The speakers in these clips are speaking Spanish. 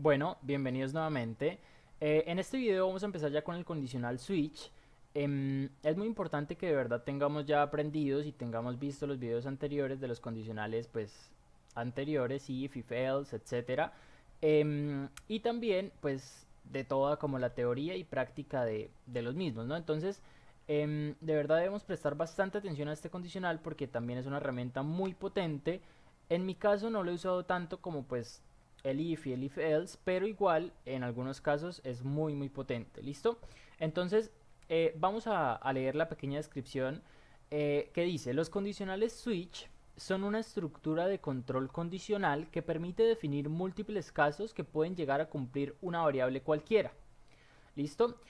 Bueno, bienvenidos nuevamente. En este video vamos a empezar ya con el condicional switch. Es muy importante que de verdad tengamos ya aprendidos y tengamos visto los videos anteriores de los condicionales pues anteriores, if, else, etcétera. Y también pues de toda como la teoría y práctica de los mismos, ¿no? Entonces, de verdad debemos prestar bastante atención a este condicional porque también es una herramienta muy potente. En mi caso no lo he usado tanto como pues el if y el if else, pero igual en algunos casos es muy potente. ¿Listo? Entonces vamos a leer la pequeña descripción que dice: los condicionales switch son una estructura de control condicional que permite definir múltiples casos que pueden llegar a cumplir una variable cualquiera. ¿Listo?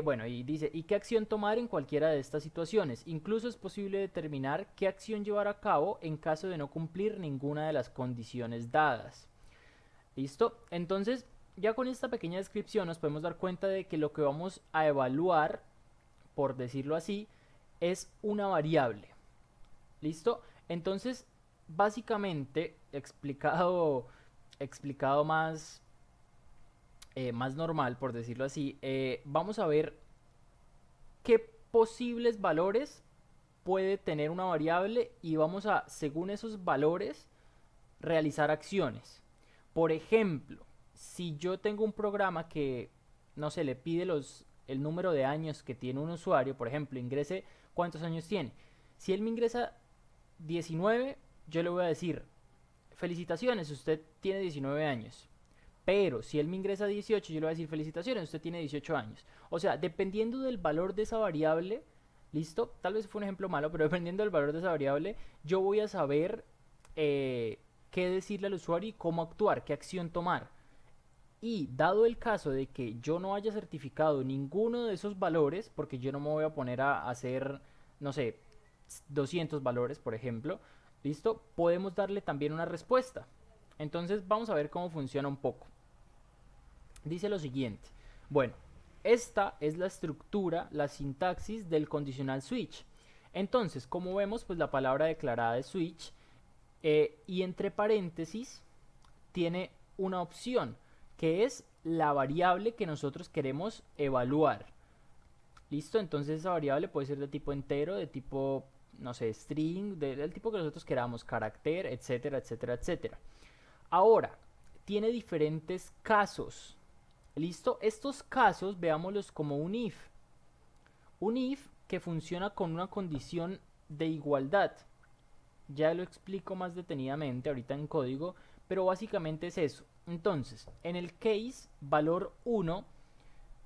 Bueno, y dice, ¿y qué acción tomar en cualquiera de estas situaciones? Incluso es posible determinar qué acción llevar a cabo en caso de no cumplir ninguna de las condiciones dadas. ¿Listo? Entonces, ya con esta pequeña descripción nos podemos dar cuenta de que lo que vamos a evaluar, por decirlo así, es una variable. ¿Listo? Entonces, básicamente, explicado más normal, por decirlo así, vamos a ver qué posibles valores puede tener una variable y vamos a, según esos valores, realizar acciones. Por ejemplo, si yo tengo un programa que, no sé, le pide el número de años que tiene un usuario, por ejemplo, ingrese cuántos años tiene. Si él me ingresa 19, yo le voy a decir, felicitaciones, usted tiene 19 años. Pero si él me ingresa 18, yo le voy a decir, felicitaciones, usted tiene 18 años. O sea, dependiendo del valor de esa variable, listo, tal vez fue un ejemplo malo, pero dependiendo del valor de esa variable, yo voy a saber qué decirle al usuario y cómo actuar, qué acción tomar. Y dado el caso de que yo no haya certificado ninguno de esos valores, porque yo no me voy a poner a hacer, no sé, 200 valores, por ejemplo, ¿listo? Podemos darle también una respuesta. Entonces vamos a ver cómo funciona un poco. Dice lo siguiente. Bueno, esta es la estructura, la sintaxis del condicional switch. Entonces, como vemos, pues la palabra declarada es switch y entre paréntesis tiene una opción que es la variable que nosotros queremos evaluar. ¿Listo? Entonces esa variable puede ser de tipo entero, de tipo, no sé, string, del tipo que nosotros queramos, carácter, etcétera, etcétera, etcétera. Ahora, tiene diferentes casos. ¿Listo? Estos casos veámoslos como un if. Un if que funciona con una condición de igualdad. Ya lo explico más detenidamente ahorita en código, pero básicamente es eso. Entonces, en el case valor 1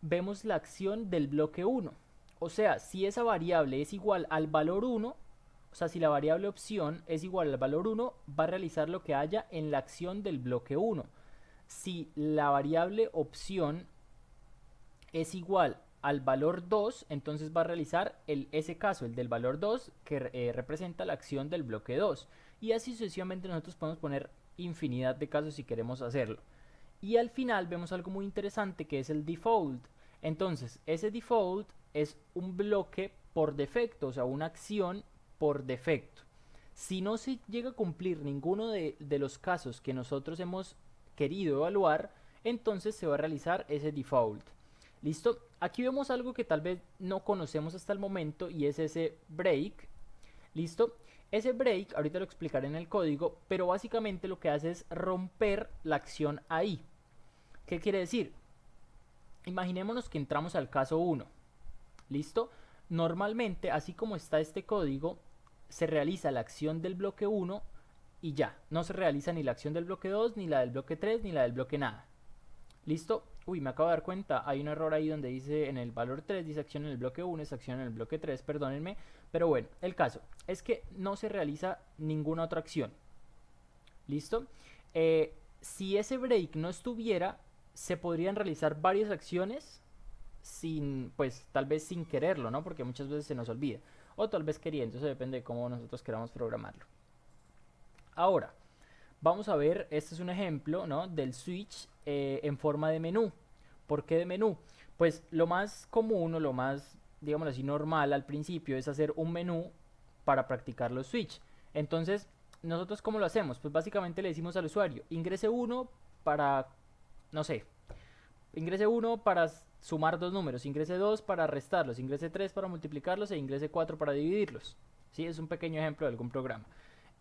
vemos la acción del bloque 1. O sea, si esa variable es igual al valor 1, o sea, si la variable opción es igual al valor 1, va a realizar lo que haya en la acción del bloque 1. Si la variable opción es igual al valor 2, entonces va a realizar ese caso, el del valor 2, que representa la acción del bloque 2. Y así sucesivamente nosotros podemos poner infinidad de casos si queremos hacerlo. Y al final vemos algo muy interesante que es el default. Entonces, ese default es un bloque por defecto, o sea, una acción por defecto. Si no se llega a cumplir ninguno de los casos que nosotros hemos querido evaluar, entonces se va a realizar ese default. ¿Listo? Aquí vemos algo que tal vez no conocemos hasta el momento y es ese break. ¿Listo? Ese break, ahorita lo explicaré en el código, pero básicamente lo que hace es romper la acción ahí. ¿Qué quiere decir? Imaginémonos que entramos al caso 1. ¿Listo? Normalmente, así como está este código, se realiza la acción del bloque 1 y ya. No se realiza ni la acción del bloque 2, ni la del bloque 3, ni la del bloque nada. ¿Listo? Uy, me acabo de dar cuenta, hay un error ahí donde dice en el valor 3, dice acción en el bloque 1, es acción en el bloque 3, perdónenme. Pero bueno, el caso es que no se realiza ninguna otra acción. ¿Listo? Si ese break no estuviera, se podrían realizar varias acciones sin, pues tal vez sin quererlo, ¿no? Porque muchas veces se nos olvida. O tal vez queriendo, eso depende de cómo nosotros queramos programarlo. Ahora, vamos a ver, este es un ejemplo, ¿no? Del switch en forma de menú. ¿Por qué de menú? Pues lo más común o lo más, digamos así, normal al principio es hacer un menú para practicar los switch. Entonces, ¿nosotros cómo lo hacemos? Pues básicamente le decimos al usuario, ingrese uno para no sé, ingrese 1 para sumar dos números, ingrese 2 para restarlos, ingrese 3 para multiplicarlos e ingrese 4 para dividirlos. ¿Sí? Es un pequeño ejemplo de algún programa.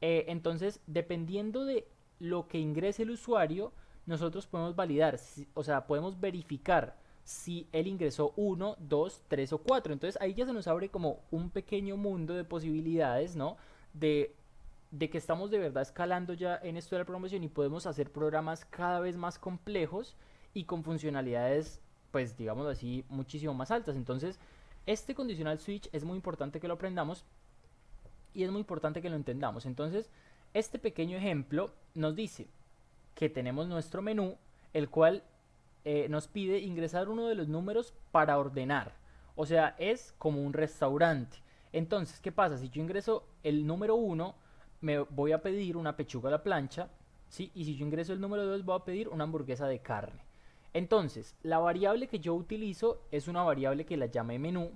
Entonces, dependiendo de lo que ingrese el usuario, nosotros podemos validar, o sea, podemos verificar si él ingresó 1, 2, 3 o 4. Entonces ahí ya se nos abre como un pequeño mundo de posibilidades, ¿no? De que estamos de verdad escalando ya en esto de la programación y podemos hacer programas cada vez más complejos y con funcionalidades, pues digamos así, muchísimo más altas. Entonces, este conditional switch es muy importante que lo aprendamos y es muy importante que lo entendamos. Entonces, este pequeño ejemplo nos dice que tenemos nuestro menú, el cual nos pide ingresar uno de los números para ordenar. O sea, es como un restaurante. Entonces, ¿qué pasa? Si yo ingreso el número 1, me voy a pedir una pechuga a la plancha, ¿sí? Y si yo ingreso el número 2, voy a pedir una hamburguesa de carne. Entonces, la variable que yo utilizo es una variable que la llame menú.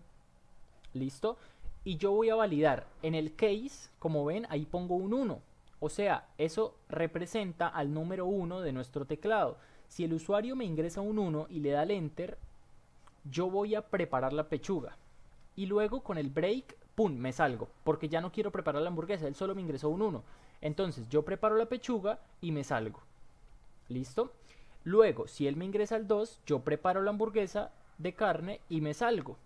¿Listo? Y yo voy a validar. En el case, como ven, ahí pongo un 1. O sea, eso representa al número 1 de nuestro teclado. Si el usuario me ingresa un 1 y le da el enter, yo voy a preparar la pechuga. Y luego con el break, ¡pum!, me salgo. Porque ya no quiero preparar la hamburguesa, él solo me ingresó un 1. Entonces yo preparo la pechuga y me salgo. ¿Listo? Luego, si él me ingresa el 2, yo preparo la hamburguesa de carne y me salgo.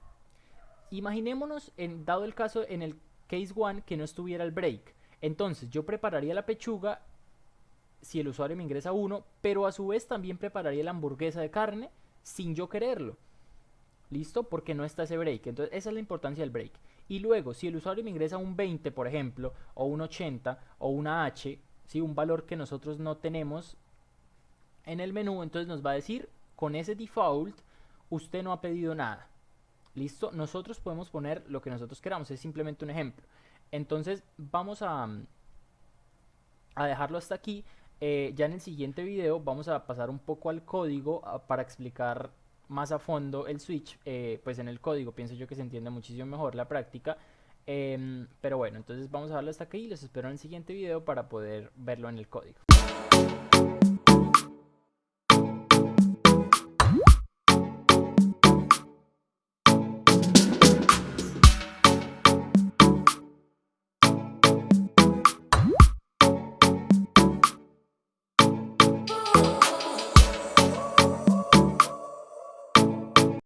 Imaginémonos, dado el caso en el case 1, que no estuviera el break. Entonces yo prepararía la pechuga si el usuario me ingresa 1, pero a su vez también prepararía la hamburguesa de carne sin yo quererlo. ¿Listo? Porque no está ese break. Entonces esa es la importancia del break. Y luego, si el usuario me ingresa un 20, por ejemplo, o un 80, o una H, ¿sí? Un valor que nosotros no tenemos en el menú, entonces nos va a decir, con ese default, usted no ha pedido nada. ¿Listo? Nosotros podemos poner lo que nosotros queramos, es simplemente un ejemplo. Entonces vamos a dejarlo hasta aquí. Ya en el siguiente video vamos a pasar un poco al código para explicar más a fondo el switch. Pues en el código pienso yo que se entiende muchísimo mejor la práctica. Pero bueno, entonces vamos a dejarlo hasta aquí y los espero en el siguiente video para poder verlo en el código.